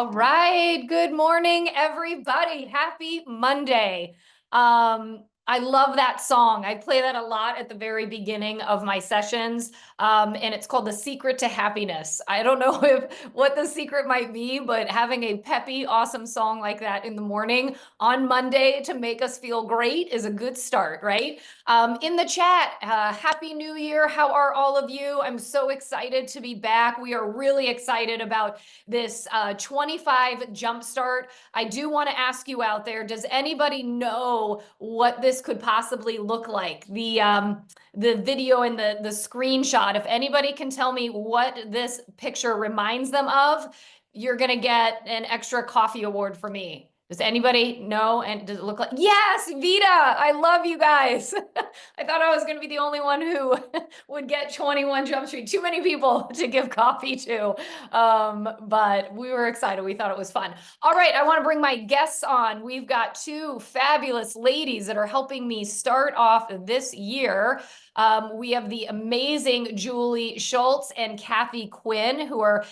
All right. Good morning, everybody. Happy Monday. I love that song. I play that a lot at the very beginning of my sessions. And it's called The Secret to Happiness. I don't know what the secret might be, but having a peppy, awesome song like that in the morning on Monday to make us feel great is a good start, right? In the chat, Happy New Year. How are all of you? I'm so excited to be back. We are really excited about this 25 Jumpstart. I do want to ask you out there, does anybody know what this could possibly look like? The video and the screenshot, if anybody can tell me what this picture reminds them of, you're going to get an extra coffee award for me. Does anybody know? And does it look like, yes, Vita, I love you guys. I thought I was going to be the only one who would get 21 Jump Street. Too many people to give coffee to. But we were excited. We thought it was fun. All right, I want to bring my guests on. We've got two fabulous ladies that are helping me start off this year. We have the amazing Julie Schultz and Kathy Quinn, who are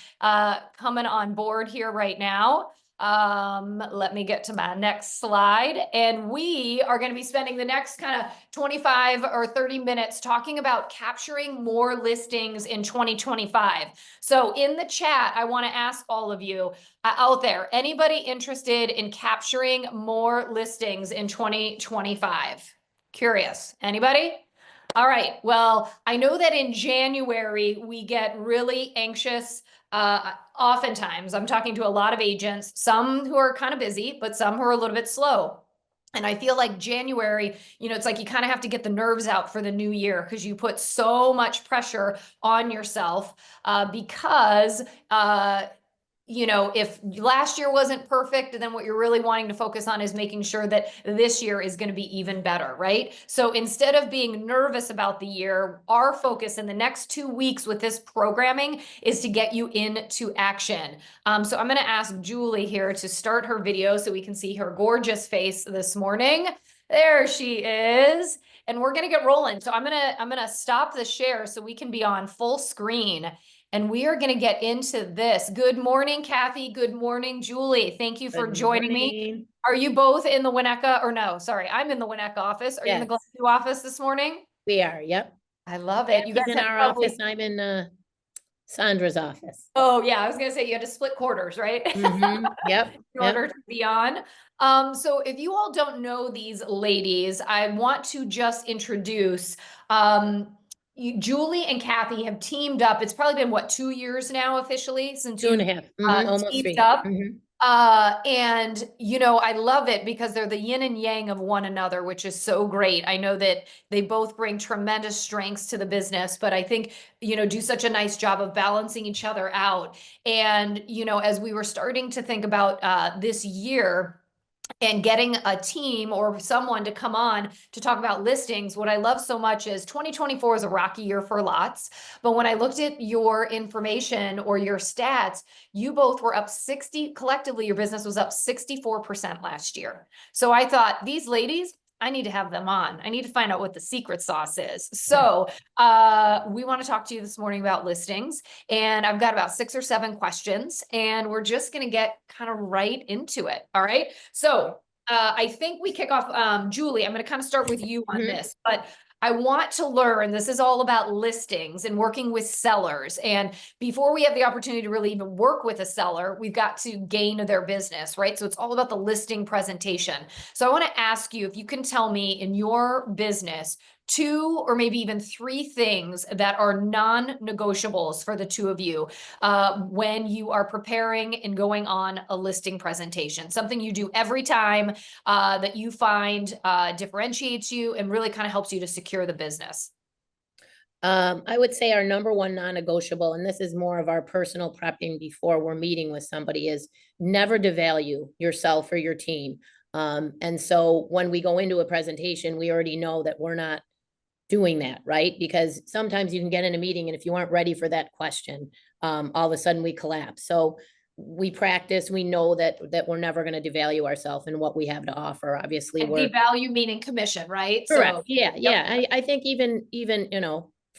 coming on board here right now. Let me get to my next slide. And we are going to be spending the next kind of 25 or 30 minutes talking about capturing more listings in 2025. So in the chat, I want to ask all of you out there, anybody interested in capturing more listings in 2025? Curious. Anybody? All right. Well, I know that in January, we get really anxious. Oftentimes, I'm talking to a lot of agents, some who are kind of busy, but some who are a little bit slow. And I feel like January, it's like you kind of have to get the nerves out for the new year because you put so much pressure on yourself because if last year wasn't perfect, then what you're really wanting to focus on is making sure that this year is going to be even better, right? So instead of being nervous about the year, our focus in the next 2 weeks with this programming is to get you into action. So I'm going to ask Julie here to start her video so we can see her gorgeous face this morning. There she is. And we're going to get rolling. So I'm going to stop the share so we can be on full screen. And we are going to get into this. Good morning, Kathy. Good morning, Julie. Thank you for joining me. Are you both in the Winnetka, or no, sorry, I'm in the Winnetka office. Are you in the Glenview office this morning? We are, yep. I love it. You guys in our office, I'm in Sandra's office. Oh yeah, I was going to say you had to split quarters, right? Yep. In order to be on. So if you all don't know these ladies, I want to just introduce Julie and Kathy have teamed up. It's probably been, what, 2 years now officially since 2.5, almost teamed 3. up. And I love it because they're the yin and yang of one another, which is so great. I know that they both bring tremendous strengths to the business, but I think, do such a nice job of balancing each other out. And, as we were starting to think about this year, and getting a team or someone to come on to talk about listings, what I love so much is 2024 is a rocky year for lots. But when I looked at your information or your stats, you both were up 60, collectively, your business was up 64% last year. So I thought, these ladies, I need to have them on. I need to find out what the secret sauce is. So we want to talk to you this morning about listings, and I've got about 6 or 7 questions, and we're just going to get kind of right into it. All right. So I think we kick off, Julie, I'm going to kind of start with you on this, but I want to learn, this is all about listings and working with sellers. And before we have the opportunity to really even work with a seller, we've got to gain their business, right? So it's all about the listing presentation. So I want to ask you if you can tell me in your business, 2 or maybe even 3 things that are non-negotiables for the two of you when you are preparing and going on a listing presentation. Something you do every time that you find differentiates you and really kind of helps you to secure the business. I would say our number 1 non-negotiable, and this is more of our personal prepping before we're meeting with somebody, is never devalue yourself or your team. And so when we go into a presentation, we already know that we're not doing that, right? Because sometimes you can get in a meeting and if you aren't ready for that question, all of a sudden we collapse. So we practice, we know that we're never going to devalue ourselves and what we have to offer. Obviously, and devalue meaning commission, right? Correct. So yeah. I think even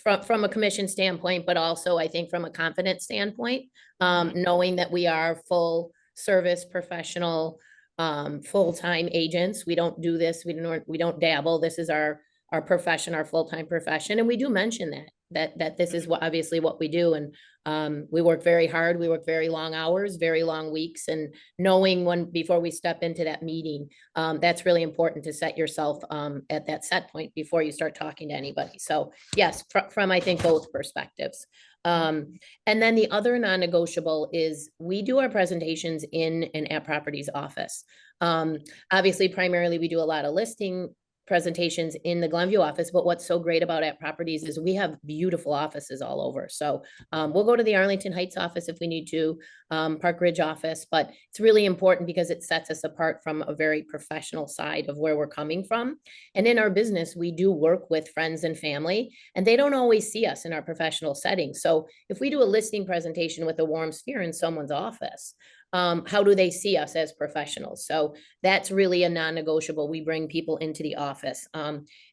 from a commission standpoint, but also I think from a confidence standpoint, knowing that we are full service professional, full-time agents. We don't do this. We don't dabble. This is our profession, our full-time profession. And we do mention that this is what obviously what we do. And we work very hard. We work very long hours, very long weeks, and knowing when before we step into that meeting, that's really important to set yourself at that set point before you start talking to anybody. So yes, from I think both perspectives. And then the other non-negotiable is we do our presentations in an App Properties office. Obviously, primarily we do a lot of listing presentations in the Glenview office, but what's so great about App Properties is we have beautiful offices all over. So we'll go to the Arlington Heights office if we need to, Park Ridge office, but it's really important because it sets us apart from a very professional side of where we're coming from. And in our business, we do work with friends and family, and they don't always see us in our professional setting. So if we do a listing presentation with a warm sphere in someone's office, how do they see us as professionals? So that's really a non-negotiable. We bring people into the office.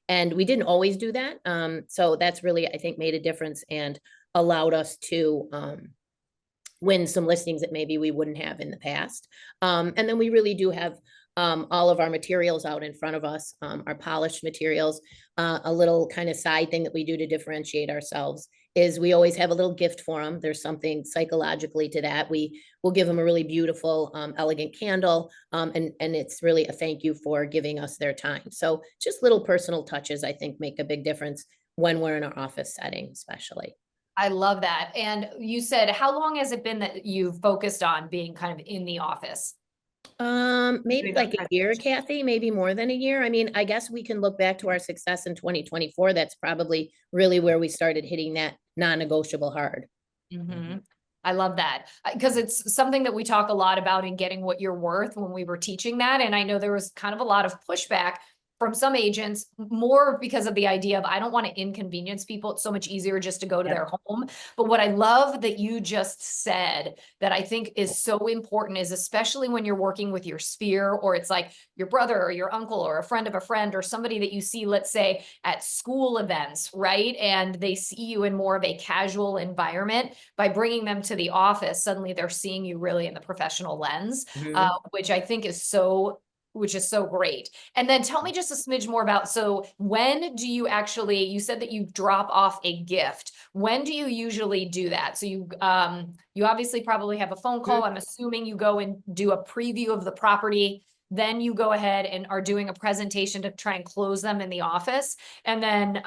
And we didn't always do that. So that's really, I think, made a difference and allowed us to win some listings that maybe we wouldn't have in the past. And then we really do have all of our materials out in front of us, our polished materials. A little kind of side thing that we do to differentiate ourselves is we always have a little gift for them. There's something psychologically to that. We will give them a really beautiful, elegant candle, and it's really a thank you for giving us their time. So just little personal touches, I think, make a big difference when we're in our office setting, especially. I love that. And you said, how long has it been that you've focused on being kind of in the office? Maybe Doing like that a year, presentation? Kathy, maybe more than a year. I mean, I guess we can look back to our success in 2024. That's probably really where we started hitting that non-negotiable hard. Mm-hmm. I love that because it's something that we talk a lot about in getting what you're worth when we were teaching that. And I know there was kind of a lot of pushback from some agents, more because of the idea of I don't want to inconvenience people. It's so much easier just to go to Yep. their home. But what I love that you just said that I think is so important is especially when you're working with your sphere, or it's like your brother or your uncle or a friend of a friend or somebody that you see, let's say at school events, right? And they see you in more of a casual environment. By bringing them to the office, suddenly they're seeing you really in the professional lens, Mhm. which I think is so great. And then tell me just a smidge more about, so when do you actually, you said that you drop off a gift. When do you usually do that? So you obviously probably have a phone call. I'm assuming you go and do a preview of the property. Then you go ahead and are doing a presentation to try and close them in the office. And then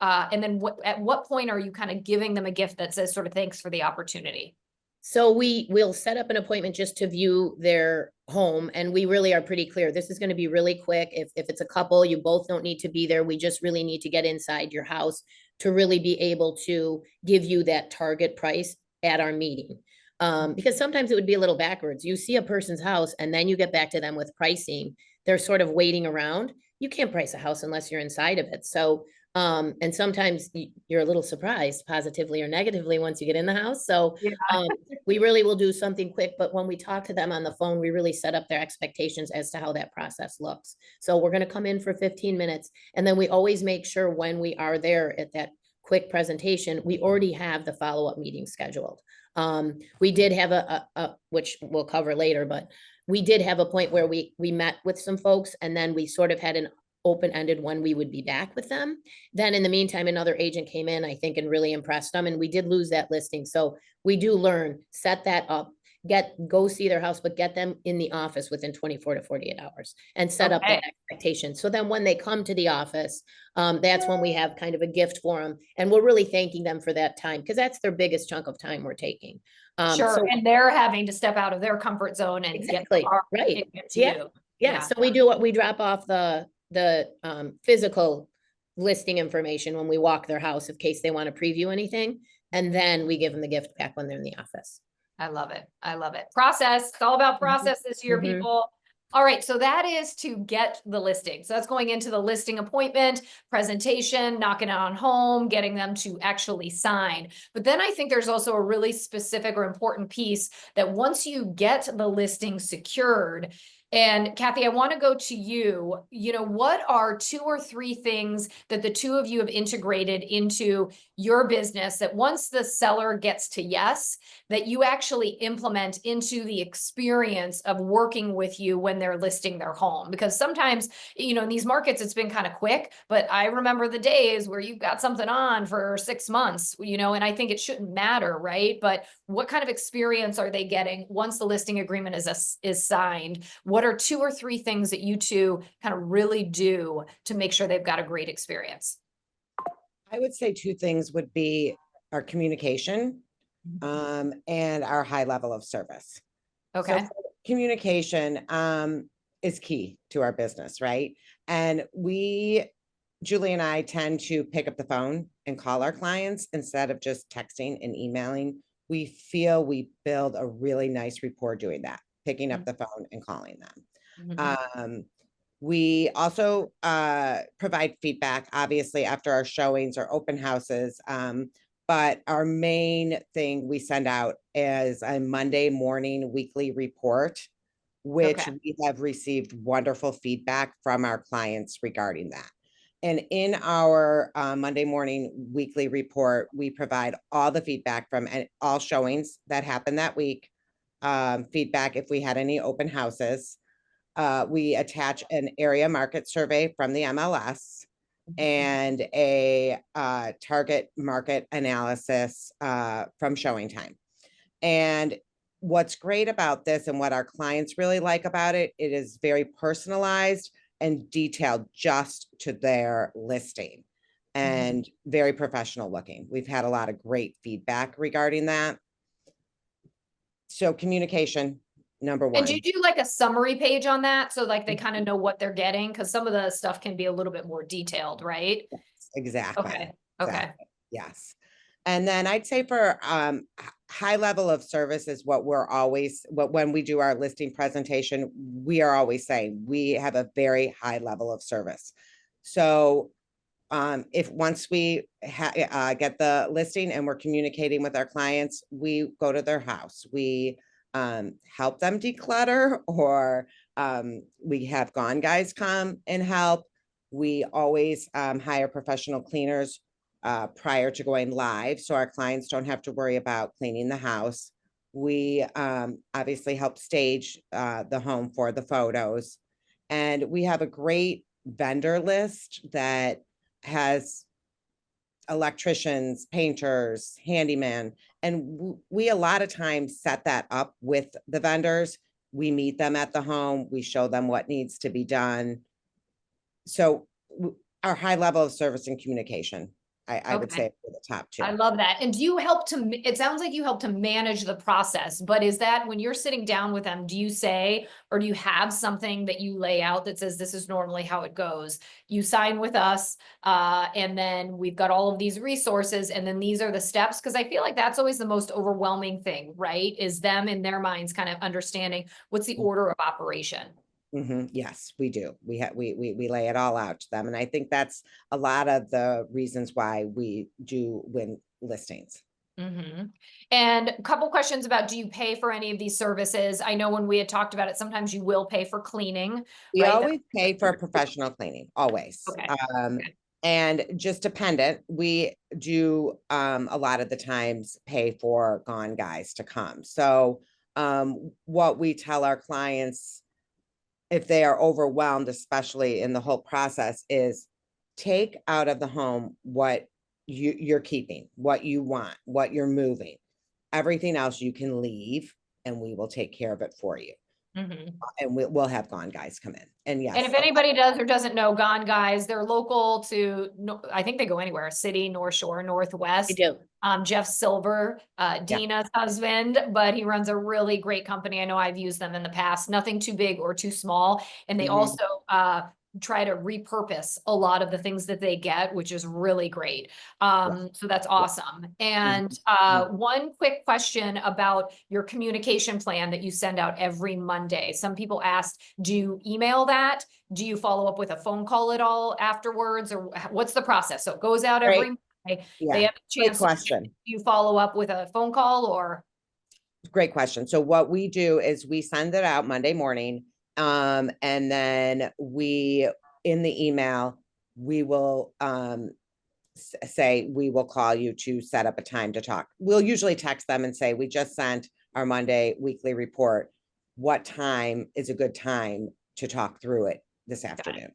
at what point are you kind of giving them a gift that says sort of thanks for the opportunity? So we will set up an appointment just to view their home, and we really are pretty clear. This is going to be really quick. If it's a couple, you both don't need to be there. We just really need to get inside your house to really be able to give you that target price at our meeting. Because sometimes it would be a little backwards. You see a person's house and then you get back to them with pricing. They're sort of waiting around. You can't price a house unless you're inside of it. So and sometimes you're a little surprised positively or negatively once you get in the house. So Yeah. we really will do something quick, but when we talk to them on the phone, we really set up their expectations as to how that process looks. So we're going to come in for 15 minutes, and then we always make sure when we are there at that quick presentation, we already have the follow-up meeting scheduled. We did have which we'll cover later, but we did have a point where we met with some folks, and then we sort of had an open-ended when we would be back with them. Then in the meantime, another agent came in, I think, and really impressed them. And we did lose that listing. So we do learn, set that up, go see their house, but get them in the office within 24 to 48 hours and set up that Okay. expectation. So then when they come to the office, that's when we have kind of a gift for them. And we're really thanking them for that time because that's their biggest chunk of time we're taking. Sure. So And they're having to step out of their comfort zone and get exactly, right. to Yeah. you. Yeah. So we do what we drop off the physical listing information when we walk their house in case they want to preview anything. And then we give them the gift back when they're in the office. I love it. I love it. Process. It's all about process this year, Mhm. people. All right. So that is to get the listing. So that's going into the listing appointment, presentation, knocking it on home, getting them to actually sign. But then I think there's also a really specific or important piece that once you get the listing secured, And Kathy, I want to go to you. You know, what are 2 or 3 things that the two of you have integrated into your business that once the seller gets to yes, that you actually implement into the experience of working with you when they're listing their home? Because sometimes, you know, in these markets, it's been kind of quick, but I remember the days where you've got something on for 6 months, you know, and I think it shouldn't matter, right? But what kind of experience are they getting once the listing agreement is signed? What are 2 or 3 things that you two kind of really do to make sure they've got a great experience? I would say two things would be our communication, and our high level of service. So Okay. communication, is key to our business, right? And Julie and I tend to pick up the phone and call our clients instead of just texting and emailing. We feel we build a really nice rapport doing that, picking up the phone and calling them. Mhm. We also provide feedback, obviously, after our showings or open houses. But our main thing we send out is a Monday morning weekly report, which Okay. we have received wonderful feedback from our clients regarding that. And in our Monday morning weekly report, we provide all the feedback from all showings that happened that week, feedback if we had any open houses. We attach an area market survey from the MLS and a target market analysis from showing time. And what's great about this and what our clients really like about it, it is very personalized and detailed just to their listing and very professional looking. We've had a lot of great feedback regarding that. So communication, number And do one. you do like a summary page on that? So like they kind of know what they're getting? Because some of the stuff can be a little bit more detailed, right? Exactly. Okay. Okay. Exactly. Yes. And then I'd say for high level of service is what we're always, when we do our listing presentation, we are always saying we have a very high level of service. So if once we get the listing and we're communicating with our clients, we go to their house. We help them declutter, or we have gone guys come and help. We always hire professional cleaners prior to going live, so our clients don't have to worry about cleaning the house. We obviously help stage the home for the photos. And we have a great vendor list that has electricians, painters, handyman, and we a lot of times set that up with the vendors. We meet them at the home, we show them what needs to be done. So our high level of service and communication, I would Okay. say, are the top two. I love that. And do you help to, it sounds like you help to manage the process, but is that when you're sitting down with them, do you say, or do you have something that you lay out that says, this is normally how it goes? You sign with us, and then we've got all of these resources, and then these are the steps. Cause I feel like that's always the most overwhelming thing, right? Is them in their minds kind of understanding what's the order of operation. Yes, we do. We lay it all out to them. And I think that's a lot of the reasons why we do win listings. And a couple questions about, do you pay for any of these services? I know when we had talked about it, sometimes you will pay for cleaning, We right? always pay for professional cleaning, always. Okay. And just dependent, we do a lot of the times pay for gone guys to come. So what we tell our clients, if they are overwhelmed, especially in the whole process, is take out of the home what you're keeping, what you want, what you're moving. Everything else you can leave, and we will take care of it for you. Mhm. And we'll have gone guys come in. And And yes, if anybody does or doesn't know, Gone Guys, they're local to, I think they go anywhere, city, North Shore, I Northwest. do. Jeff Silver, yeah, Dina's husband, but he runs a really great company. I know I've used them in the past, nothing too big or too small. And they mhm, also try to repurpose a lot of the things that they get, which is really great. yeah, So that's yeah, awesome. mhm, And mhm. one quick question about your communication plan that you send out every Monday. Some people asked, do you email that? Do you follow up with a phone call at all afterwards, or what's the process? So it goes out Great. every Monday. They Yeah, have a great chance to, question. you follow up with a phone call or? Great question. So what we do is we send it out Monday morning. And then in the email, we will, say, we will call you to set up a time to talk. We'll usually text them and say, we just sent our Monday weekly report. What time is a good time to talk through it this afternoon?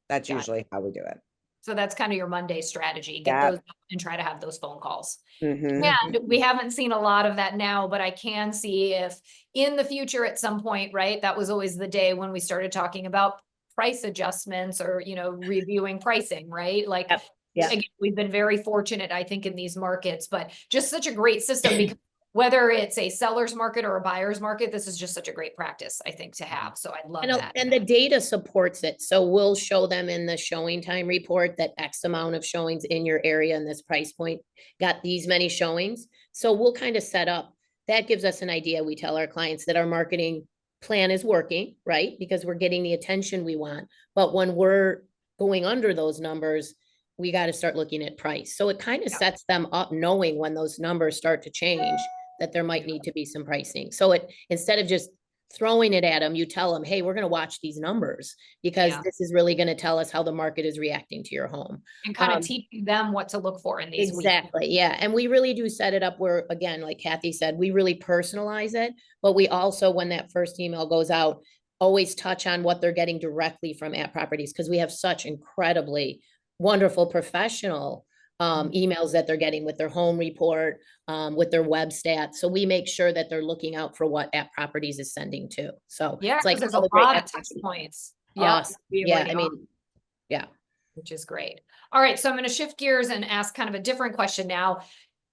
That's Got it. usually how we do it. So that's kind of your Monday strategy, get Yeah. those and try to have those phone calls. Mhm. And we haven't seen a lot of that now, but I can see if in the future at some point, right? That was always the day when we started talking about price adjustments or, reviewing pricing, right? Like, Yep. Yeah. again, we've been very fortunate, I think, in these markets, but just such a great system because whether it's a seller's market or a buyer's market, this is just such a great practice, I think, to have. So I love that. And the data supports it. So we'll show them in the showing time report that X amount of showings in your area and this price point got these many showings. So we'll kind of set up, that gives us an idea. We tell our clients that our marketing plan is working, right? Because we're getting the attention we want. But when we're going under those numbers, we got to start looking at price. So it kind of sets them up knowing when those numbers start to change that there might need to be some pricing. So instead of just throwing it at them, you tell them, hey, we're going to watch these numbers because this is really going to tell us how the market is reacting to your home. And kind of teaching them what to look for in these weeks. Exactly. Yeah. And we really do set it up where, again, like Kathy said, we really personalize it, but we also, when that first email goes out, always touch on what they're getting directly from At Properties because we have such incredibly wonderful professional emails that they're getting with their home report, with their web stats. So we make sure that they're looking out for what At Properties is sending too. So yeah, it's like there's all a the great lot of touch points. Awesome. Yeah. I mean, yeah. Which is great. All right. So I'm going to shift gears and ask kind of a different question now.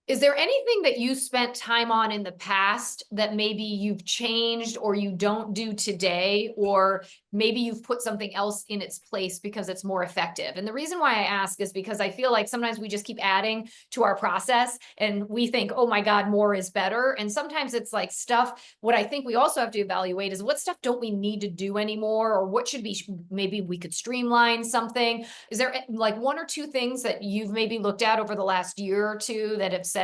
Is there anything that you spent time on in the past that maybe you've changed or you don't do today, or maybe you've put something else in its place because it's more effective? And the reason why I ask is because I feel like sometimes we just keep adding to our process and we think, oh my God, more is better. And sometimes it's like stuff, what I think we also have to evaluate is what stuff don't we need to do anymore, or what should be, maybe we could streamline something. Is there like one or two things that you've maybe looked at over the last year or two that have said,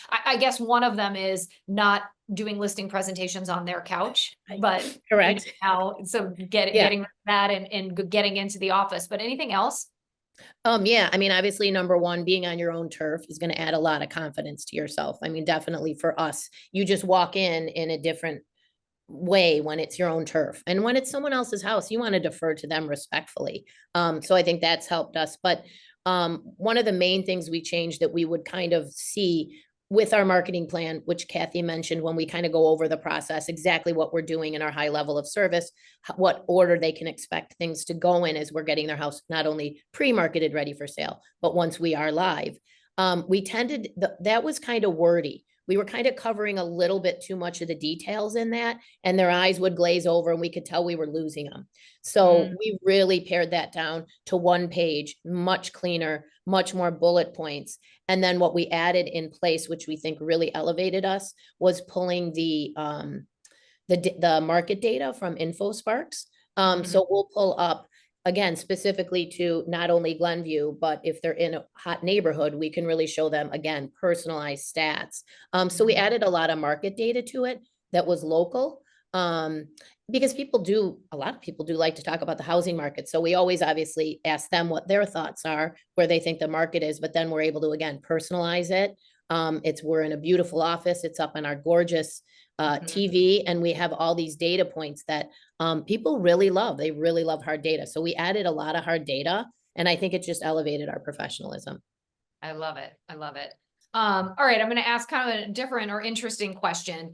I guess one of them is not doing listing presentations on their couch, but correct. So getting that and getting into the office, but anything else? Yeah, I mean, obviously, number one, being on your own turf is going to add a lot of confidence to yourself. I mean, definitely for us, you just walk in a different way when it's your own turf. And when it's someone else's house, you want to defer to them respectfully. So I think that's helped us. But one of the main things we changed that we would kind of see with our marketing plan, which Kathy mentioned when we kind of go over the process, exactly what we're doing in our high level of service, what order they can expect things to go in as we're getting their house not only pre-marketed ready for sale, but once we are live. We tended, that was kind of wordy. We were kind of covering a little bit too much of the details in that, and their eyes would glaze over and we could tell we were losing them. So we really pared that down to one page, much cleaner, much more bullet points. And then what we added in place, which we think really elevated us, was pulling the market data from InfoSparks. So we'll pull up, again, specifically to not only Glenview, but if they're in a hot neighborhood, we can really show them, again, personalized stats. So we added a lot of market data to it that was local. Because a lot of people do like to talk about the housing market. So we always obviously ask them what their thoughts are, where they think the market is, but then we're able to, again, personalize it. We're in a beautiful office. It's up on our gorgeous TV, and we have all these data points that people really love. They really love hard data. So we added a lot of hard data, and I think it just elevated our professionalism. I love it. I love it. All right, I'm going to ask kind of a different or interesting question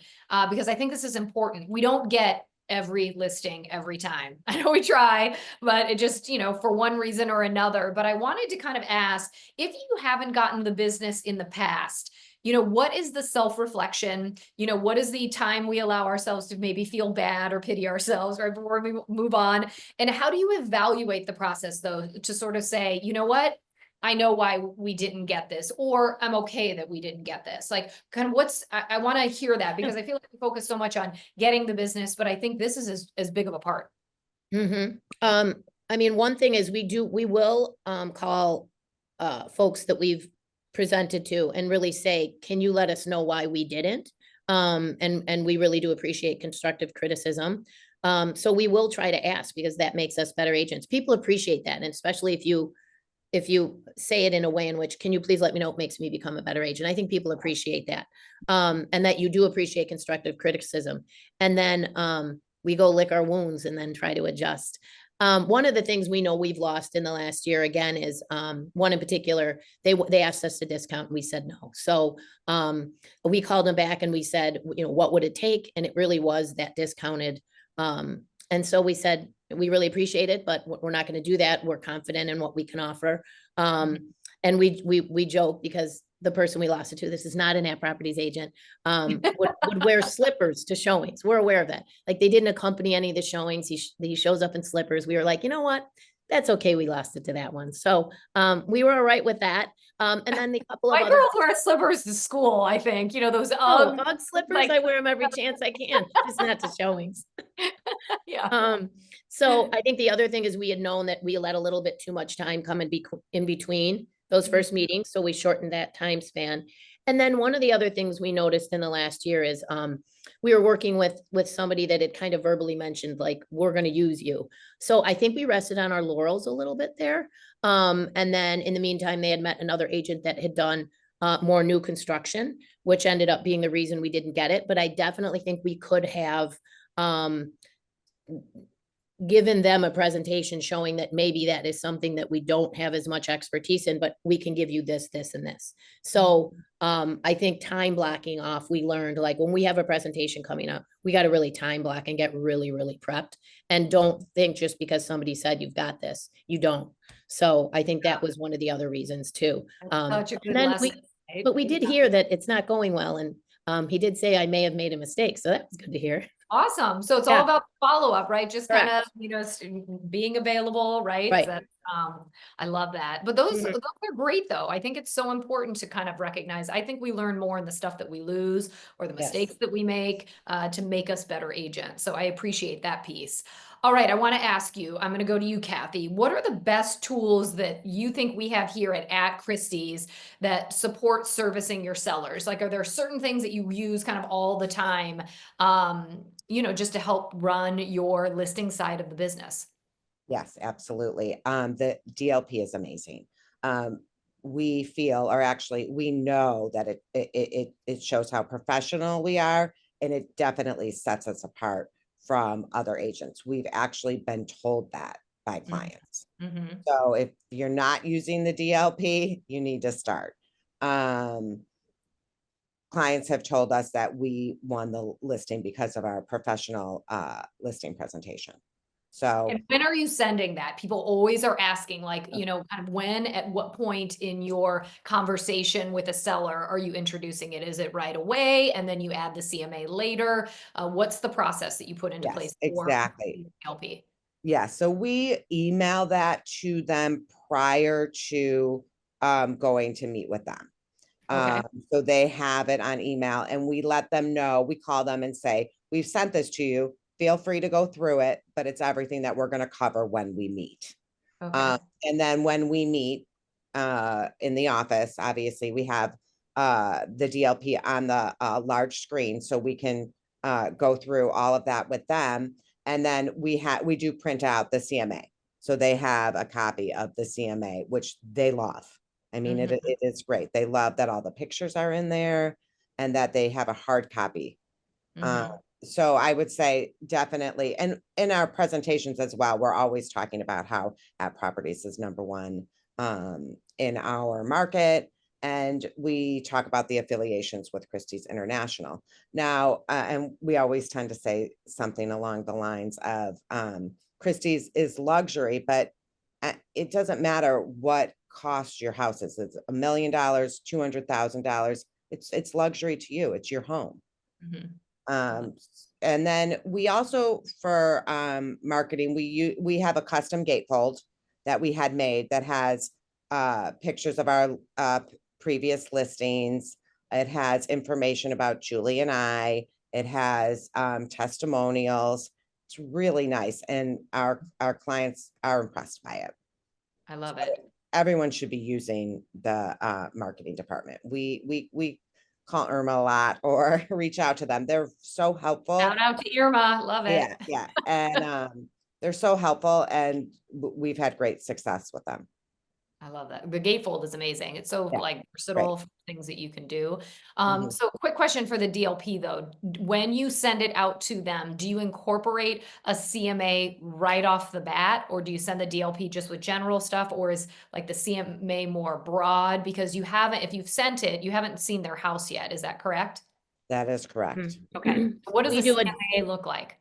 because I think this is important. We don't get every listing every time. I know we try, but it just, for one reason or another. But I wanted to kind of ask, if you haven't gotten the business in the past, what is the self-reflection? What is the time we allow ourselves to maybe feel bad or pity ourselves right before we move on? And how do you evaluate the process, though, to sort of say, you know what? I know why we didn't get this, or I'm okay that we didn't get this. Like, kind of I want to hear that because I feel like we focus so much on getting the business, but I think this is as big of a part. I mean, one thing is we will call folks that we've presented to and really say, can you let us know why we didn't? And we really do appreciate constructive criticism. So we will try to ask because that makes us better agents. People appreciate that. And especially if you say it in a way in which, can you please let me know, it makes me become a better agent. I think people appreciate that. And that you do appreciate constructive criticism. And then we go lick our wounds and then try to adjust. One of the things we know we've lost in the last year again is one in particular, they asked us to discount, we said no. So we called them back and we said, what would it take? And it really was that discounted. And so we said, we really appreciate it, but we're not going to do that. We're confident in what we can offer. And we joke because the person we lost it to, this is not an App Properties agent, would wear slippers to showings. We're aware of that. Like they didn't accompany any of the showings. He shows up in slippers. We were like, you know what? That's okay. We lost it to that one. So we were all right with that. And then the couple of My other girls wear slippers to school, I think, those Ugg slippers. like- I wear them every chance I can, just not to showings. yeah. So I think the other thing is we had known that we let a little bit too much time come in between those first meetings. So we shortened that time span. And then one of the other things we noticed in the last year is we were working with somebody that had kind of verbally mentioned, like, we're going to use you. So I think we rested on our laurels a little bit there. And then in the meantime, they had met another agent that had done more new construction, which ended up being the reason we didn't get it. But I definitely think we could have given them a presentation showing that maybe that is something that we don't have as much expertise in, but we can give you this, this, and this. So I think time blocking off, we learned, like, when we have a presentation coming up, we got to really time block and get really, really prepped. And don't think just because somebody said you've got this, you don't. So I think that was one of the other reasons too. Such a good then lesson. Right? But we did hear that it's not going well. And he did say I may have made a mistake. So that was good to hear. Awesome. So it's all Yeah. about follow-up, right? Just kind of, Correct. being available, right? Right. That, I love that. But those Mhm. are great though. I think it's so important to kind of recognize. I think we learn more in the stuff that we lose or the Yes. mistakes that we make to make us better agents. So I appreciate that piece. All right, I want to ask you, I'm going to go to you, Kathy. What are the best tools that you think we have here at Christie's that support servicing your sellers? Like, are there certain things that you use kind of all the time, just to help run your listing side of the business? Yes, absolutely. The DLP is amazing. We feel, or actually we know that it shows how professional we are, and it definitely sets us apart from other agents. We've actually been told that by clients. Mm-hmm. So if you're not using the DLP, you need to start. Clients have told us that we won the listing because of our professional listing presentation. So, and when are you sending that? People always are asking, like, kind of when, at what point in your conversation with a seller are you introducing it? Is it right away? And then you add the CMA later? What's the process that you put into place for exactly. LP? Yeah. So we email that to them prior to going to meet with them. Okay. So they have it on email, and we let them know, we call them and say, we've sent this to you. Feel free to go through it, but it's everything that we're going to cover when we meet. Okay. And then when we meet in the office, obviously we have the DLP on the large screen, so we can go through all of that with them. And then we do print out the CMA. So they have a copy of the CMA, which they love. I mean, it is great. They love that all the pictures are in there and that they have a hard copy. So I would say definitely, and in our presentations as well, we're always talking about how App Properties is number one in our market. And we talk about the affiliations with Christie's International. Now, and we always tend to say something along the lines of Christie's is luxury, but it doesn't matter what cost your house is. It's $1 million, $200,000. It's luxury to you. It's your home. And then we also, for marketing, we have a custom gatefold that we had made that has pictures of our previous listings. It has information about Julie and I. It has testimonials. It's really nice, and our clients are impressed by it. I love it. Everyone should be using the marketing department. We call Irma a lot or reach out to them. They're so helpful. Shout out to Irma, love it. Yeah, yeah. And they're so helpful, and we've had great success with them. I love that. The gatefold is amazing. It's so Yeah, like right. versatile for things that you can do. Mhm. So quick question for the DLP though. When you send it out to them, do you incorporate a CMA right off the bat, or do you send the DLP just with general stuff, or is like the CMA more broad? Because you haven't, if you've sent it, you haven't seen their house yet. Is that correct? That is correct. Okay. What does We a do a CMA look like?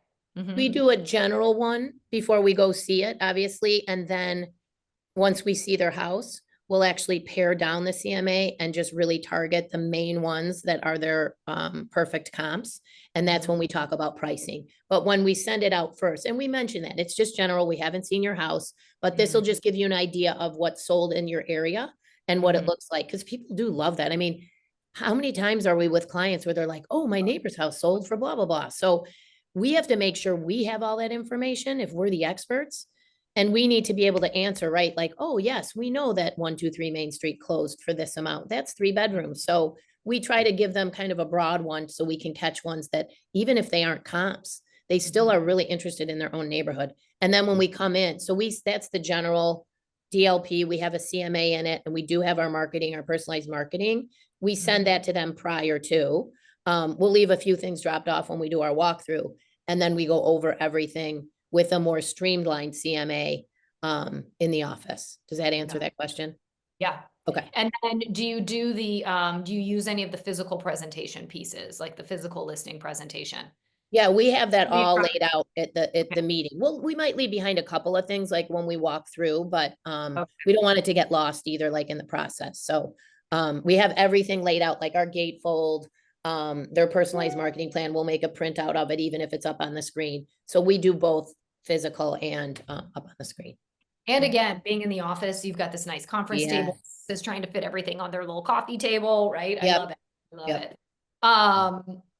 we do a general one before we go see it, obviously, and then once we see their house, we'll actually pare down the CMA and just really target the main ones that are their perfect comps. And that's when we talk about pricing. But when we send it out first, and we mention that it's just general, we haven't seen your house, but this will just give you an idea of what's sold in your area and what it looks like. Because people do love that. I mean, how many times are we with clients where they're like, oh, my neighbor's house sold for blah, blah, blah. So we have to make sure we have all that information if we're the experts. And we need to be able to answer, right? Like, oh, yes, we know that 123 Main Street closed for this amount. That's 3 bedrooms. So we try to give them kind of a broad one so we can catch ones that even if they aren't comps, they still are really interested in their own neighborhood. And then when we come in, so that's the general DLP. We have a CMA in it, and we do have our marketing, our personalized marketing. We send that to them prior to. We'll leave a few things dropped off when we do our walkthrough, and then we go over everything with a more streamlined CMA in the office. Does that answer that question? Yeah. Okay. And then do you use any of the physical presentation pieces, like the physical listing presentation? Yeah, we have that We all pro- laid out at the meeting. Well, we might leave behind a couple of things like when we walk through, but Okay. we don't want it to get lost either, like in the process. So we have everything laid out, like our gatefold, their personalized marketing plan. We'll make a printout of it, even if it's up on the screen. So we do both physical and up on the screen. And again, being in the office, you've got this nice conference table, Yes. is trying to fit everything on their little coffee table, right? I Yep. love it. I love Yep. it.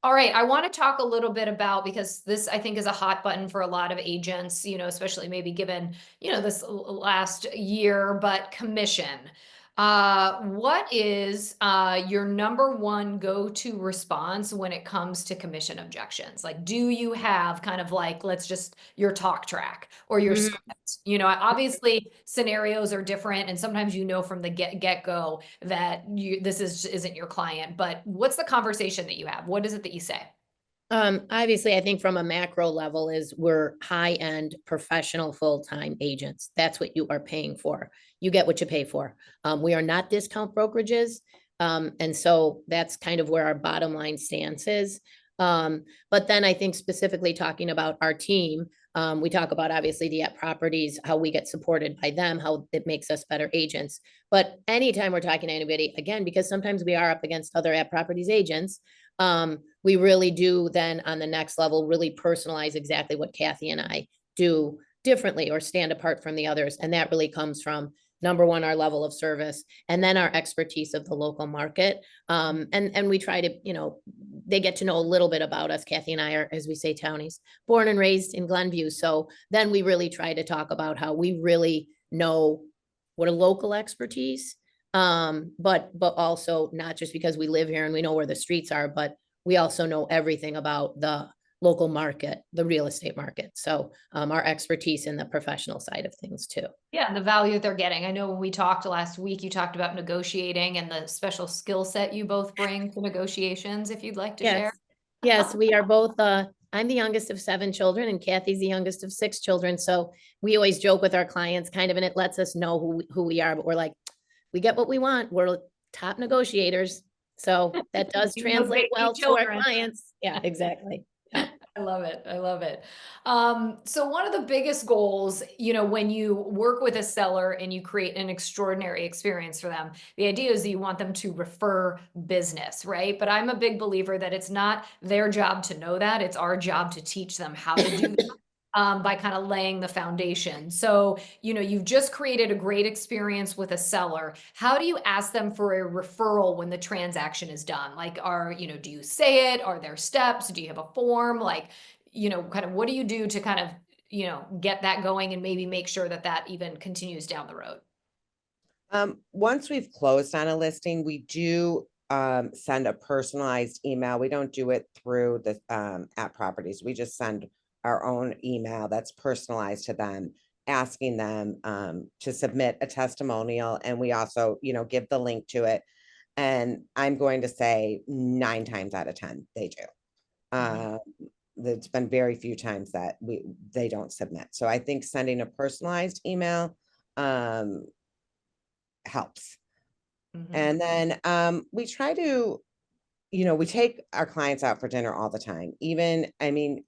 All right, I want to talk a little bit about, because this I think is a hot button for a lot of agents, especially maybe given, this last year, but commission. What is your number one go-to response when it comes to commission objections? Like, do you have kind of like, let's just your talk track or your Mhm. script? Obviously scenarios are different, and sometimes from the get-go that this isn't your client, but what's the conversation that you have? What is it that you say? Obviously, I think from a macro level is we're high-end professional full-time agents. That's what you are paying for. You get what you pay for. We are not discount brokerages. And so that's kind of where our bottom line stance is. But then I think specifically talking about our team, we talk about obviously the app properties, how we get supported by them, how it makes us better agents. But anytime we're talking to anybody, again, because sometimes we are up against other app properties agents, we really do then on the next level, really personalize exactly what Kathy and I do differently or stand apart from the others. And that really comes from number one, our level of service, and then our expertise of the local market. And we try to, they get to know a little bit about us. Kathy and I are, as we say, townies, born and raised in Glenview. So then we really try to talk about how we really know what a local expertise, but also not just because we live here and we know where the streets are, but we also know everything about the local market, the real estate market. So our expertise in the professional side of things too. Yeah, and the value that they're getting. I know when we talked last week, you talked about negotiating and the special skill set you both bring to negotiations, if you'd like to share. Yes, we are both, I'm the youngest of 7 children and Kathy's the youngest of 6 children. So we always joke with our clients kind of, and it lets us know who we are, but we're like, we get what we want. We're top negotiators. So that does Even though translate they well need to our children. clients. Yeah, exactly. Yeah. I love it. I love it. So one of the biggest goals, when you work with a seller and you create an extraordinary experience for them, the idea is that you want them to refer business, right? But I'm a big believer that it's not their job to know that. It's our job to teach them how to do that. By kind of laying the foundation. So, you've just created a great experience with a seller. How do you ask them for a referral when the transaction is done? Like, do you say it? Are there steps? Do you have a form? Like, kind of what do you do to kind of, get that going and maybe make sure that that even continues down the road? Once we've closed on a listing, we do send a personalized email. We don't do it through the at properties. We just send our own email that's personalized to them, asking them to submit a testimonial. And we also, give the link to it. And I'm going to say 9 times out of 10, they do. Mhm. There's been very few times that they don't submit. So I think sending a personalized email helps. Mhm. And then we try to, we take our clients out for dinner all the time, even, I mean,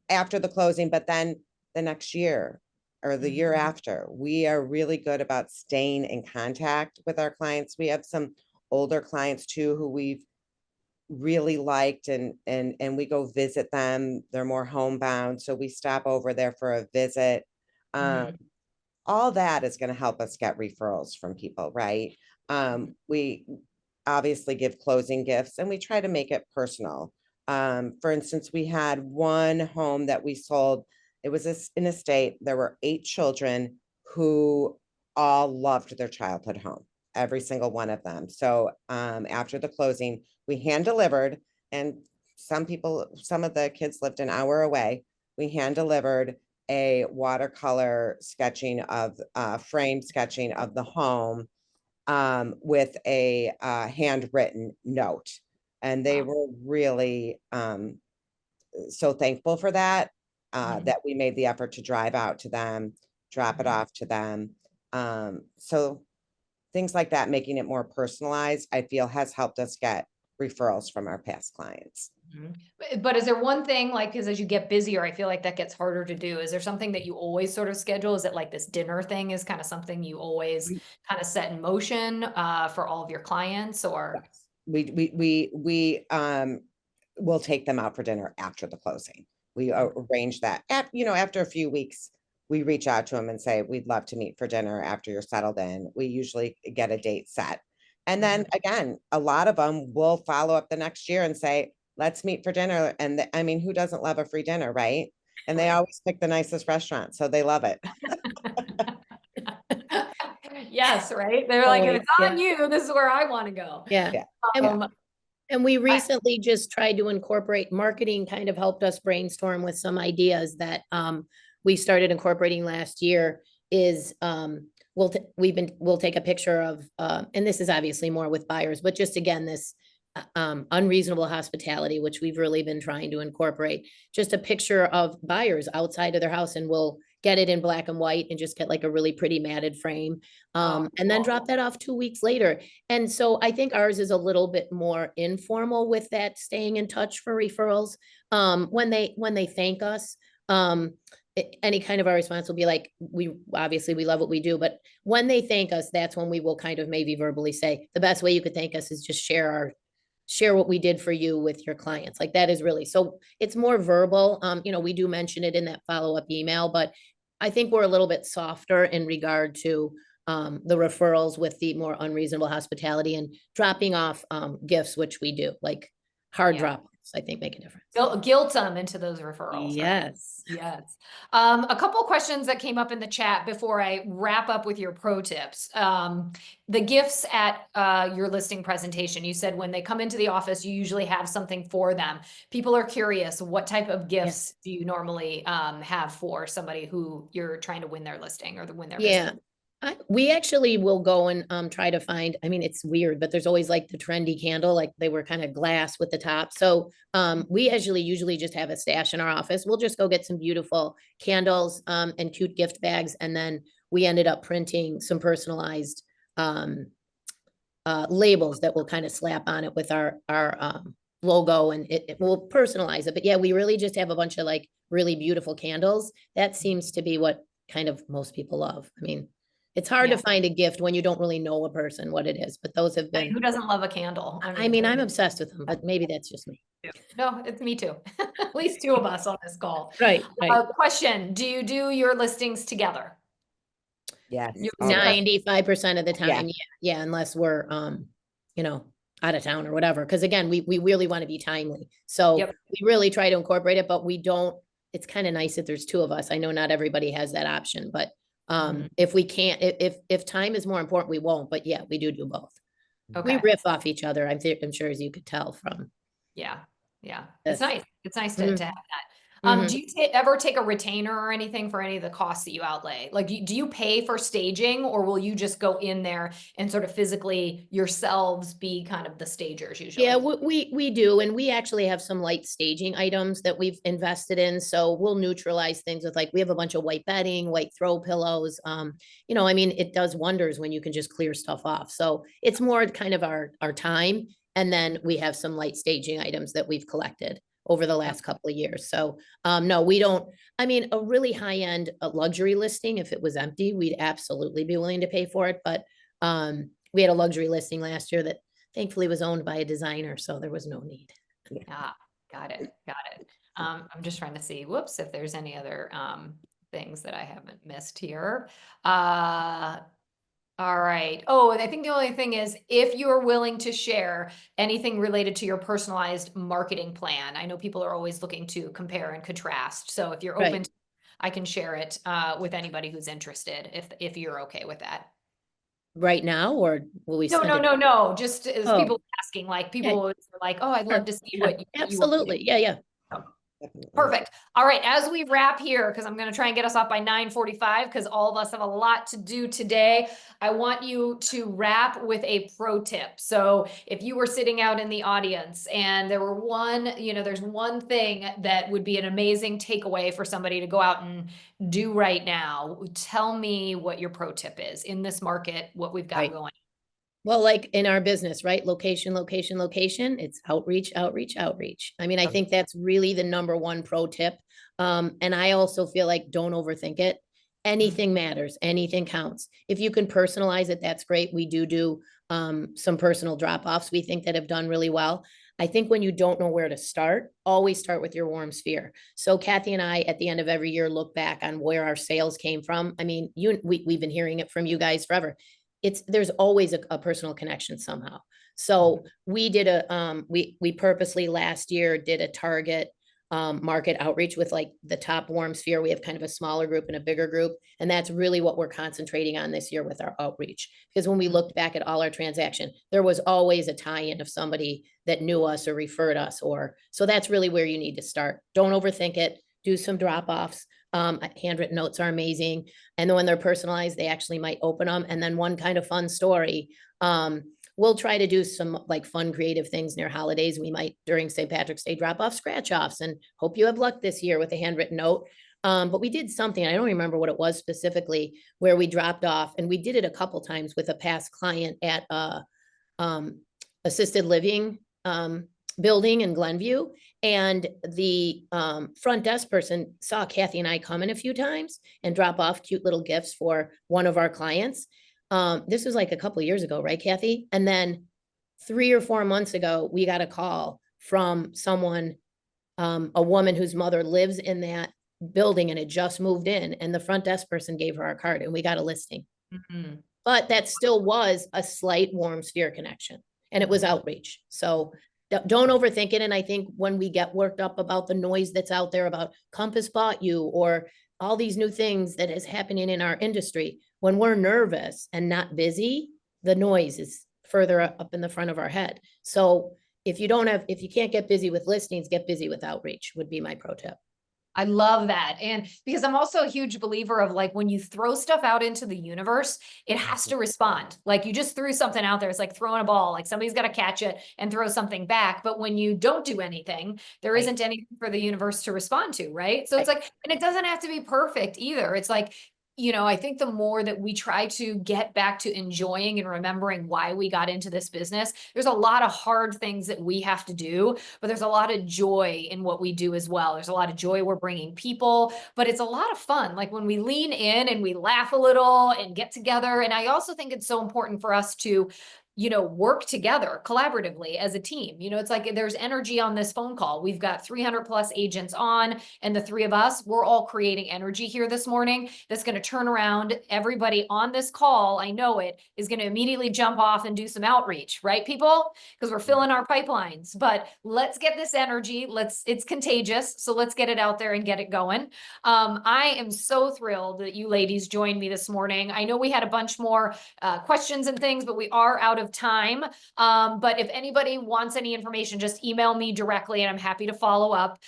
after the closing, but then the next year or the year after, we are really good about staying in contact with our clients. We have some older clients too who we've really liked, and we go visit them. They're more homebound, so we stop over there for a visit. Mhm. All that is going to help us get referrals from people, right? We obviously give closing gifts, and we try to make it personal. For instance, we had one home that we sold. It was an estate. There were 8 children who all loved their childhood home, every single one of them. So after the closing, we hand delivered, and some of the kids lived an hour away. We hand delivered a watercolor sketching of frame sketching of the home with a handwritten note. And they Wow. were really so thankful for that, Mhm. that we made the effort to drive out to them, drop it Mhm. off to them. So things like that, making it more personalized, I feel has helped us get referrals from our past clients. Mhm. But is there one thing, like, because as you get busier, I feel like that gets harder to do. Is there something that you always sort of schedule? Is it like this dinner thing is kind of something you always kind of set in motion for all of your clients, or? Yes. We will take them out for dinner after the closing. We arrange that. After a few weeks, we reach out to them and say, we'd love to meet for dinner after you're settled in. We usually get a date set. And then Mhm. again, a lot of them will follow up the next year and say, let's meet for dinner. And I mean, who doesn't love a free dinner, right? And they Right. always pick the nicest restaurant, so they love it. Yes, right? They're like, if Always, it's yeah, on you, this is where I want to go. yeah. Yeah, And yeah. Um, And we I, recently just tried to incorporate marketing, kind of helped us brainstorm with some ideas that we started incorporating last year is we'll take a picture of and this is obviously more with buyers, but just again, this unreasonable hospitality, which we've really been trying to incorporate, just a picture of buyers outside of their house, and we'll get it in black and white and just get like a really pretty matted frame. oh, And then cool. drop that off 2 weeks later. And so I think ours is a little bit more informal with that staying in touch for referrals. When they thank us, any kind of our response will be like, we obviously we love what we do, but when they thank us, that's when we will kind of maybe verbally say, the best way you could thank us is just share what we did for you with your clients. Like that is really, so it's more verbal. We do mention it in that follow-up email, but I think we're a little bit softer in regard to the referrals with the more unreasonable hospitality and dropping off gifts, which we do, like hard Yeah. drop, I think make a difference. Guilt them into those referrals, right? Yes. Yes. A couple questions that came up in the chat before I wrap up with your pro tips. The gifts at your listing presentation, you said when they come into the office, you usually have something for them. People are curious, what type of Yeah. gifts do you normally have for somebody who you're trying to win their listing or win their Yeah. business? We actually will go and try to find, I mean, it's weird, but there's always like the trendy candle, like they were kind of glass with the top. So we actually usually just have a stash in our office. We'll just go get some beautiful candles and cute gift bags. And then we ended up printing some personalized labels that we'll kind of slap on it with our logo, and it will personalize it. But yeah, we really just have a bunch of like really beautiful candles. That seems to be what kind of most people love. I mean, it's hard to Yeah. find a gift when you don't really know a person what it is, but those have I mean, been, who doesn't love a candle? I mean, I'm obsessed with them, but maybe that's just me. No, it's me too. At least 2 of us on this call. Right, right. Question, do you do your listings together? Yes, Your listing always. 95% of the Yeah. time, yeah, unless we're you know, out of town or whatever. Because again, we really want to be timely. So Yep. we really try to incorporate it, but we don't, it's kind of nice that there's 2 of us. I know not everybody has that option, but Mhm. if we can't, if time is more important, we won't. But yeah, we do both. We Okay. riff off each other. I'm sure, as you could tell from Yeah. Yeah. It's this. nice. It's nice to Mhm, have that. mhm. Do you ever take a retainer or anything for any of the costs that you outlay? Like, do you pay for staging, or will you just go in there and sort of physically yourselves be kind of the stagers Yeah, usually? we do, and we actually have some light staging items that we've invested in. So we'll neutralize things with, like, we have a bunch of white bedding, white throw pillows. I mean, it does wonders when you can just clear stuff off. So it's more kind of our time, and then we have some light staging items that we've collected over the last couple of years. So no, we don't. I mean, a really high end luxury listing, if it was empty, we'd absolutely be willing to pay for it. But we had a luxury listing last year that thankfully was owned by a designer, so there was no need. Ah, got it. Got it. I'm just trying to see, whoops, if there's any other things that I haven't missed here. All right. Oh, and I think the only thing is, if you're willing to share anything related to your personalized marketing plan. I know people are always looking to compare and contrast. So if you're Right. open, I can share it with anybody who's interested, if you're okay with that. Right now, or will we No, send no, it? no, no. Just as Oh, people asking, like okay, people are like, oh, I'd sure. love to see Yeah, what you want me to absolutely. Yeah, yeah. do. Definitely. Perfect. All right. As we wrap here, because I'm going to try and get us off by 9:45, because all of us have a lot to do today. I want you to wrap with a pro tip. So if you were sitting out in the audience and there were there's one thing that would be an amazing takeaway for somebody to go out and do right now. Tell me what your pro tip is in this market, what we've got Right. going. Well, like in our business, right? Location, location, location. It's outreach, outreach, outreach. I mean, I think that's really the number one pro tip. And I also feel like don't overthink it. Anything matters, anything counts. If you can personalize it, that's great. We do some personal drop-offs we think that have done really well. I think when you don't know where to start, always start with your warm sphere. So Kathy and I, at the end of every year, look back on where our sales came from. I mean, we've been hearing it from you guys forever. There's always a personal connection somehow. So we did we purposely last year did a target market outreach with, like, the top warm sphere. We have kind of a smaller group and a bigger group. And that's really what we're concentrating on this year with our outreach. Because when we looked back at all our transaction, there was always a tie-in of somebody that knew us or referred us, so that's really where you need to start. Don't overthink it. Do some drop-offs. Handwritten notes are amazing. And then when they're personalized, they actually might open them. And then one kind of fun story, we'll try to do some, like, fun, creative things near holidays. We might, during St. Patrick's Day, drop off scratch offs and hope you have luck this year with a handwritten note. But we did something, I don't remember what it was specifically, where we dropped off, and we did it a couple times with a past client at um, assisted living building in Glenview. And the front desk person saw Kathy and I come in a few times and drop off cute little gifts for one of our clients. This was like a couple of years ago, right, Kathy? And then 3 or 4 months ago, we got a call from someone, a woman whose mother lives in that building and had just moved in, and the front desk person gave her our card, and we got a listing. Mhm. But that still was a slight warm sphere connection, and it was outreach. So don't overthink it. And I think when we get worked up about the noise that's out there about Compass bought you, or all these new things that is happening in our industry, when we're nervous and not busy, the noise is further up in the front of our head. So if you can't get busy with listings, get busy with outreach would be my pro tip. I love that. And because I'm also a huge believer of, like, when you throw stuff out into the universe, it has to respond. Like, you just threw something out there. It's like throwing a ball, like somebody's got to catch it and throw something back. But when you don't do anything, there Right. isn't anything for the universe to respond to. Right. So it's Right. like, and it doesn't have to be perfect either. It's like, I think the more that we try to get back to enjoying and remembering why we got into this business, there's a lot of hard things that we have to do, but there's a lot of joy in what we do as well. There's a lot of joy we're bringing people, but it's a lot of fun. Like when we lean in and we laugh a little and get together. And I also think it's so important for us to work together collaboratively as a team. It's like there's energy on this phone call. We've got 300 plus agents on, and the three of us, we're all creating energy here this morning that's going to turn around. Everybody on this call, I know it, is going to immediately jump off and do some outreach, right, people? Because we're filling our pipelines. But let's get this energy. It's contagious. So let's get it out there and get it going. I am so thrilled that you ladies joined me this morning. I know we had a bunch more questions and things, but we are out of of time. But if anybody wants any information, just email me directly and I'm happy to follow up.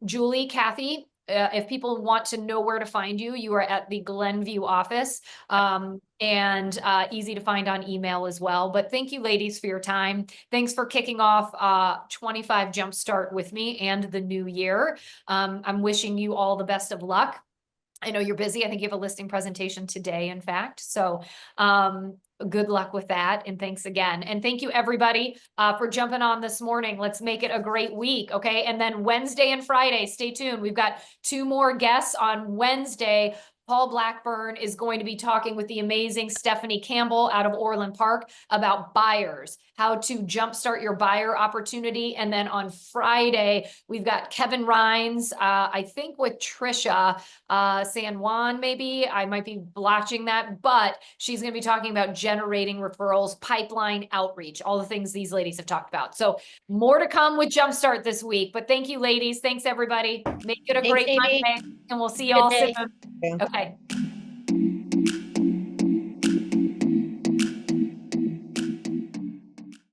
Julie, Kathy, if people want to know where to find you, you are at the Glenview office, and easy to find on email as well. But thank you, ladies, for your time. Thanks for kicking off 25 Jumpstart with me and the new year. I'm wishing you all the best of luck. I know you're busy. I think you have a listing presentation today, in fact. So good luck with that. And thanks again. And thank you, everybody, for jumping on this morning. Let's make it a great week. Okay. And then Wednesday and Friday, stay tuned. We've got 2 more guests on Wednesday. Paul Blackburn is going to be talking with the amazing Stephanie Campbell out of Orland Park about buyers, how to jumpstart your buyer opportunity. And then on Friday, we've got Kevin Rhines, I think with Trisha San Juan, maybe. I might be blotching that, but she's going to be talking about generating referrals, pipeline outreach, all the things these ladies have talked about. So more to come with Jumpstart this week. But thank you, ladies. Thanks, everybody. Make it a Thanks, great Amy. Monday, and we'll see you Good all day. soon. Okay.